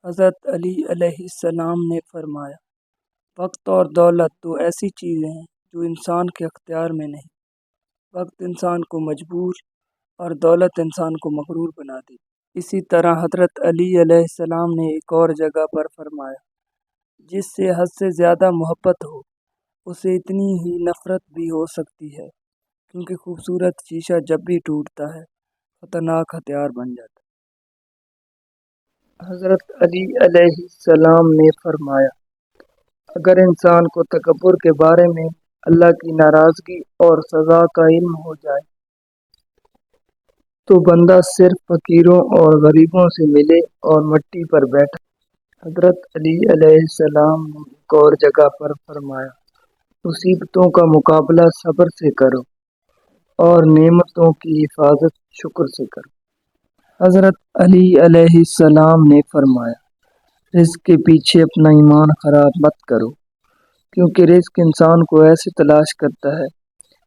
حضرت علی علیہ السلام نے فرمایا، وقت اور دولت دو ایسی چیزیں ہیں جو انسان کے اختیار میں نہیں۔ وقت انسان کو مجبور اور دولت انسان کو مغرور بنا دی۔ اسی طرح حضرت علی علیہ السلام نے ایک اور جگہ پر فرمایا، جس سے حد سے زیادہ محبت ہو اسے اتنی ہی نفرت بھی ہو سکتی ہے، کیونکہ خوبصورت شیشہ جب بھی ٹوٹتا ہے خطرناک ہتھیار بن جاتا ہے۔ حضرت علی علیہ السلام نے فرمایا، اگر انسان کو تکبر کے بارے میں اللہ کی ناراضگی اور سزا کا علم ہو جائے تو بندہ صرف فقیروں اور غریبوں سے ملے اور مٹی پر بیٹھا۔ حضرت علی علیہ السلام نے ایک اور جگہ پر فرمایا، مصیبتوں کا مقابلہ صبر سے کرو اور نعمتوں کی حفاظت شکر سے کرو۔ حضرت علی علیہ السلام نے فرمایا، رزق کے پیچھے اپنا ایمان خراب مت کرو، کیونکہ رزق انسان کو ایسے تلاش کرتا ہے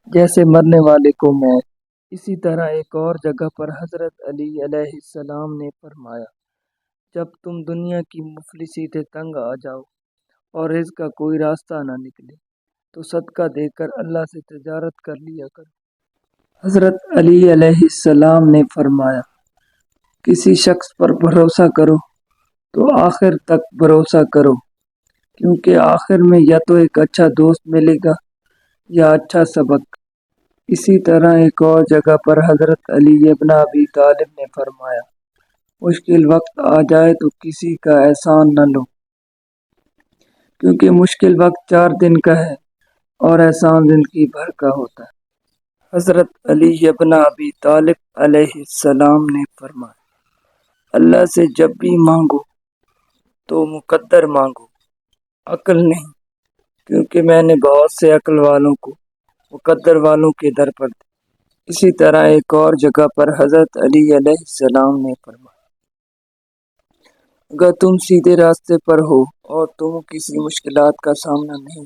جیسے مرنے والے کو موت۔ اسی طرح ایک اور جگہ پر حضرت علی علیہ السلام نے فرمایا، جب تم دنیا کی مفلسی سے تنگ آ جاؤ اور رزق کا کوئی راستہ نہ نکلے تو صدقہ دے کر اللہ سے تجارت کر لیا کرو۔ حضرت علی علیہ السلام نے فرمایا، کسی شخص پر بھروسہ کرو تو آخر تک بھروسہ کرو، کیونکہ آخر میں یا تو ایک اچھا دوست ملے گا یا اچھا سبق۔ اسی طرح ایک اور جگہ پر حضرت علی ابن ابی طالب نے فرمایا، مشکل وقت آ جائے تو کسی کا احسان نہ لو، کیونکہ مشکل وقت 4 دن کا ہے اور احسان زندگی بھر کا ہوتا ہے۔ حضرت علی ابن ابی طالب علیہ السلام نے فرمایا، اللہ سے جب بھی مانگو تو مقدر مانگو، عقل نہیں، کیونکہ میں نے بہت سے عقل والوں کو مقدر والوں کے در پر دی۔ اسی طرح ایک اور جگہ پر حضرت علی علیہ السلام نے فرمایا، اگر تم سیدھے راستے پر ہو اور تم کسی مشکلات کا سامنا نہیں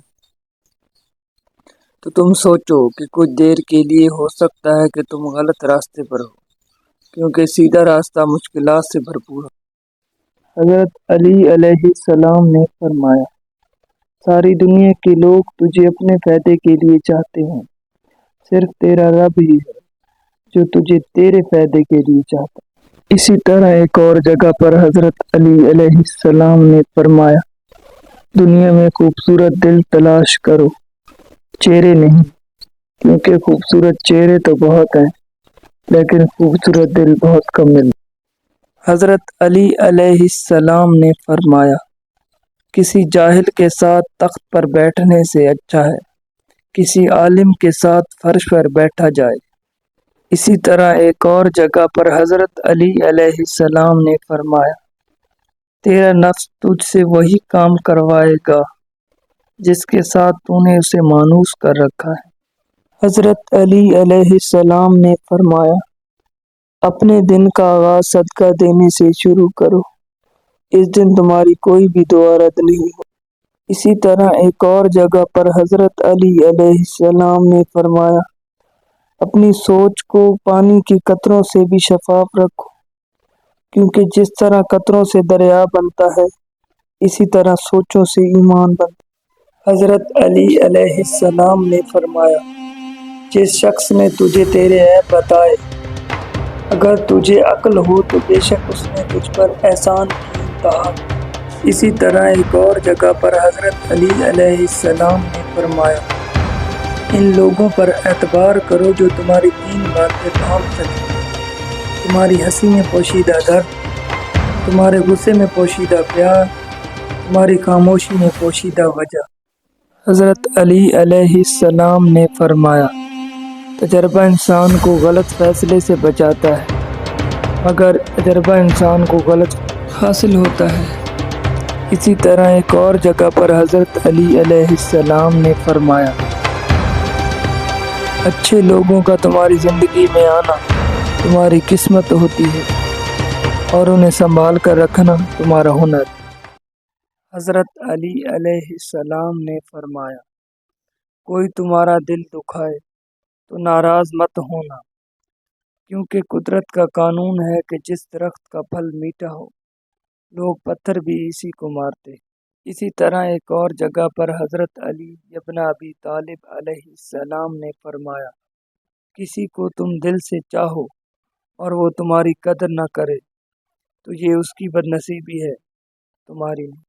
تو تم سوچو کہ کچھ دیر کے لیے ہو سکتا ہے کہ تم غلط راستے پر ہو، کیونکہ سیدھا راستہ مشکلات سے بھرپور ہے۔ حضرت علی علیہ السلام نے فرمایا، ساری دنیا کے لوگ تجھے اپنے فائدے کے لیے چاہتے ہیں، صرف تیرا رب ہی ہے جو تجھے تیرے فائدے کے لیے چاہتا ہے۔ اسی طرح ایک اور جگہ پر حضرت علی علیہ السلام نے فرمایا، دنیا میں خوبصورت دل تلاش کرو، چہرے نہیں، کیونکہ خوبصورت چہرے تو بہت ہیں لیکن خوبصورت دل بہت کم ملتے۔ حضرت علی علیہ السلام نے فرمایا، کسی جاہل کے ساتھ تخت پر بیٹھنے سے اچھا ہے کسی عالم کے ساتھ فرش پر بیٹھا جائے۔ اسی طرح ایک اور جگہ پر حضرت علی علیہ السلام نے فرمایا، تیرا نفس تجھ سے وہی کام کروائے گا جس کے ساتھ تو نے اسے مانوس کر رکھا ہے۔ حضرت علی علیہ السلام نے فرمایا، اپنے دن کا آغاز صدقہ دینے سے شروع کرو، اس دن تمہاری کوئی بھی دعا رد نہیں ہو۔ اسی طرح ایک اور جگہ پر حضرت علی علیہ السلام نے فرمایا، اپنی سوچ کو پانی کی قطروں سے بھی شفاف رکھو، کیونکہ جس طرح قطروں سے دریا بنتا ہے اسی طرح سوچوں سے ایمان بنتا ہے۔ حضرت علی علیہ السلام نے فرمایا، جس شخص نے تجھے تیرے عیب بتائے اگر تجھے عقل ہو تو بے شک اس نے تجھ پر احسان کی انتہا کی۔ اسی طرح ایک اور جگہ پر حضرت علی علیہ السلام نے فرمایا، ان لوگوں پر اعتبار کرو جو تمہاری 3 باتیں ڈھانپ سکیں، تمہاری ہنسی میں پوشیدہ درد، تمہارے غصے میں پوشیدہ پیار، تمہاری خاموشی میں پوشیدہ وجہ۔ حضرت علی علیہ السلام نے فرمایا، تجربہ انسان کو غلط فیصلے سے بچاتا ہے مگر تجربہ انسان کو غلط حاصل ہوتا ہے۔ اسی طرح ایک اور جگہ پر حضرت علی علیہ السلام نے فرمایا، اچھے لوگوں کا تمہاری زندگی میں آنا تمہاری قسمت ہوتی ہے اور انہیں سنبھال کر رکھنا تمہارا ہنر۔ حضرت علی علیہ السلام نے فرمایا، کوئی تمہارا دل دکھائے تو ناراض مت ہونا، کیونکہ قدرت کا قانون ہے کہ جس درخت کا پھل میٹھا ہو لوگ پتھر بھی اسی کو مارتے۔ اسی طرح ایک اور جگہ پر حضرت علی ابن ابی طالب علیہ السلام نے فرمایا، کسی کو تم دل سے چاہو اور وہ تمہاری قدر نہ کرے تو یہ اس کی بد نصیبی ہے، تمہاری نہیں۔